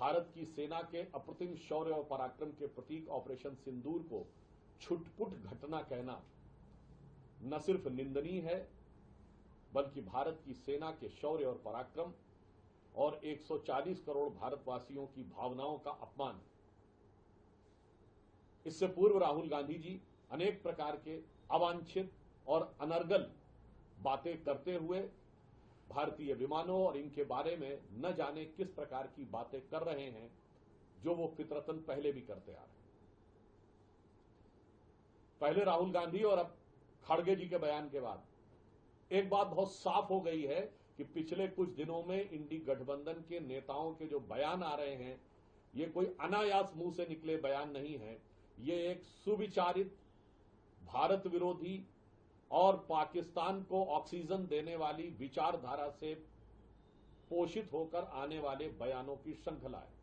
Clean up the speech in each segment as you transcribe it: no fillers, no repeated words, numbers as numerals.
भारत की सेना के अप्रतिम शौर्य और पराक्रम के प्रतीक ऑपरेशन सिंदूर को छुटपुट घटना कहना न सिर्फ निंदनीय है, बल्कि भारत की सेना के शौर्य और पराक्रम और 140 करोड़ भारतवासियों की भावनाओं का अपमान है। इससे पूर्व राहुल गांधी जी अनेक प्रकार के अवांछित और अनर्गल बातें करते हुए भारतीय विमानों और इनके बारे में न जाने किस प्रकार की बातें कर रहे हैं, जो वो फितरतन पहले भी करते आ रहे हैं। पहले राहुल गांधी और अब खड़गे जी के बयान के बाद एक बात बहुत साफ हो गई है कि पिछले कुछ दिनों में इंडी गठबंधन के नेताओं के जो बयान आ रहे हैं, ये कोई अनायास मुंह से निकले बयान नहीं है। ये एक सुविचारित, भारत विरोधी और पाकिस्तान को ऑक्सीजन देने वाली विचारधारा से पोषित होकर आने वाले बयानों की श्रृंखला है।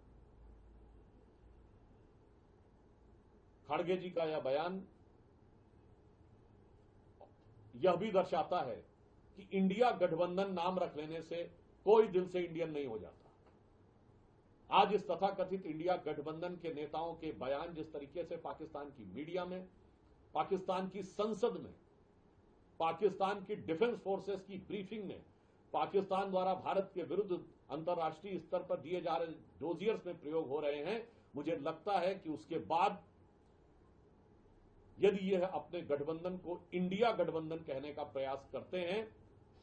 खड़गे जी का यह बयान यह भी दर्शाता है कि इंडिया गठबंधन नाम रख लेने से कोई दिल से इंडियन नहीं हो जाता। आज इस तथाकथित इंडिया गठबंधन के नेताओं के बयान जिस तरीके से पाकिस्तान की मीडिया में, पाकिस्तान की संसद में, पाकिस्तान की डिफेंस फोर्सेस की ब्रीफिंग में, पाकिस्तान द्वारा भारत के विरुद्ध अंतर्राष्ट्रीय स्तर पर दिए जा रहे डोजियर्स में प्रयोग हो रहे हैं, मुझे लगता है कि उसके बाद यदि यह अपने गठबंधन को इंडिया गठबंधन कहने का प्रयास करते हैं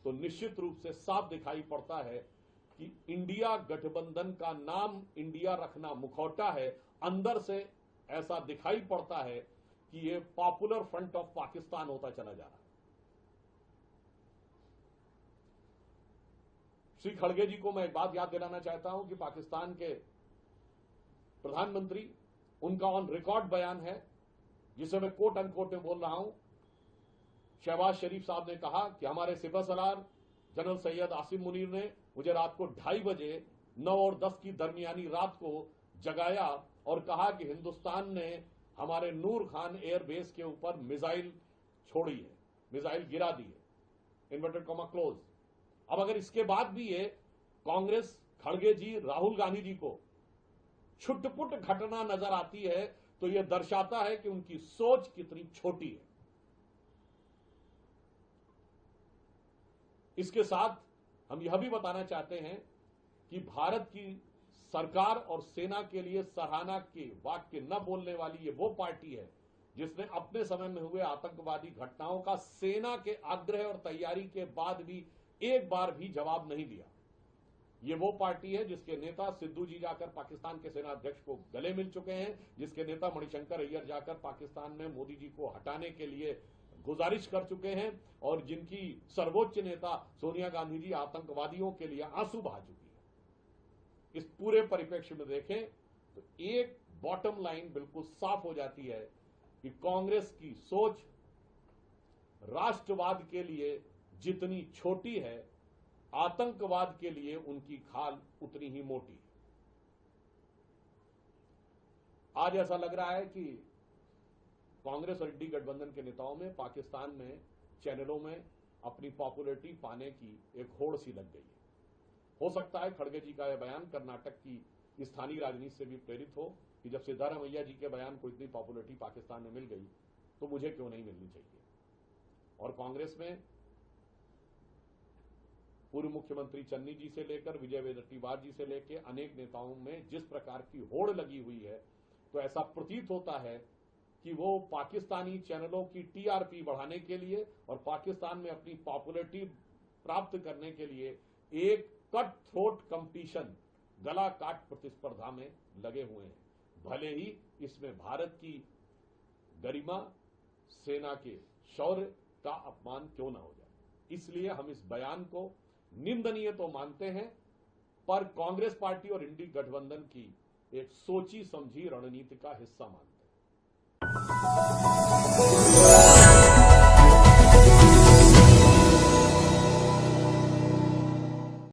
तो निश्चित रूप से साफ दिखाई पड़ता है कि इंडिया गठबंधन का नाम इंडिया रखना मुखौटा है। अंदर से ऐसा दिखाई पड़ता है कि यह पॉपुलर फ्रंट ऑफ पाकिस्तान होता चला जा रहा है। श्री खड़गे जी को मैं एक बात याद दिलाना चाहता हूं कि पाकिस्तान के प्रधानमंत्री, उनका ऑन रिकॉर्ड बयान है जिसे मैं कोट अनकोट में बोल रहा हूं। शहबाज शरीफ साहब ने कहा कि हमारे सिपह सलार जनरल सैयद आसिम मुनीर ने मुझे रात को 2:30 बजे 9 और 10 की दरमियानी रात को जगाया और कहा कि हिंदुस्तान ने हमारे नूर खान एयरबेस के ऊपर मिसाइल छोड़ी है, मिसाइल गिरा दी है, इन्वर्टेड कॉमा क्लोज। अब अगर इसके बाद भी ये कांग्रेस, खड़गे जी, राहुल गांधी जी को छुटपुट घटना नजर आती है तो यह दर्शाता है कि उनकी सोच कितनी छोटी है। इसके साथ हम यह भी बताना चाहते हैं कि भारत की सरकार और सेना के लिए सराहना के वाक्य न बोलने वाली ये वो पार्टी है जिसने अपने समय में हुए आतंकवादी घटनाओं का सेना के आग्रह और तैयारी के बाद भी एक बार भी जवाब नहीं दिया। ये वो पार्टी है जिसके नेता सिद्धू जी जाकर पाकिस्तान के सेना अध्यक्ष को गले मिल चुके हैं, जिसके नेता मणिशंकर अय्यर जाकर पाकिस्तान में मोदी जी को हटाने के लिए गुजारिश कर चुके हैं और जिनकी सर्वोच्च नेता सोनिया गांधी जी आतंकवादियों के लिए आंसू बहा चुकी है। इस पूरे परिप्रेक्ष्य में देखें तो एक बॉटम लाइन बिल्कुल साफ हो जाती है कि कांग्रेस की सोच राष्ट्रवाद के लिए जितनी छोटी है, आतंकवाद के लिए उनकी खाल उतनी ही मोटी है। आज ऐसा लग रहा है कि कांग्रेस और इंडी गठबंधन के नेताओं में पाकिस्तान में चैनलों में अपनी पॉपुलैरिटी पाने की एक होड़ सी लग गई है। हो सकता है खड़गे जी का यह बयान कर्नाटक की स्थानीय राजनीति से भी प्रेरित हो कि जब सिद्धारमैया जी के बयान को इतनी पॉपुलैरिटी पाकिस्तान में मिल गई तो मुझे क्यों नहीं मिलनी चाहिए। और कांग्रेस में पूर्व मुख्यमंत्री चन्नी जी से लेकर विजय वडेट्टीवार जी से लेकर अनेक नेताओं में जिस प्रकार की होड़ लगी हुई है, तो ऐसा प्रतीत होता है कि वो पाकिस्तानी चैनलों की टीआरपी बढ़ाने के लिए और पाकिस्तान में अपनी पॉपुलैरिटी प्राप्त करने के लिए एक कट थ्रोट कंपटीशन, गला काट प्रतिस्पर्धा में लगे हुए हैं। भले ही इसमें भारत की गरिमा, सेना के शौर्य का अपमान क्यों ना हो जाए। इसलिए हम इस बयान को निंदनीय तो मानते हैं, पर कांग्रेस पार्टी और इंडी गठबंधन की एक सोची समझी रणनीति का हिस्सा मानते हैं।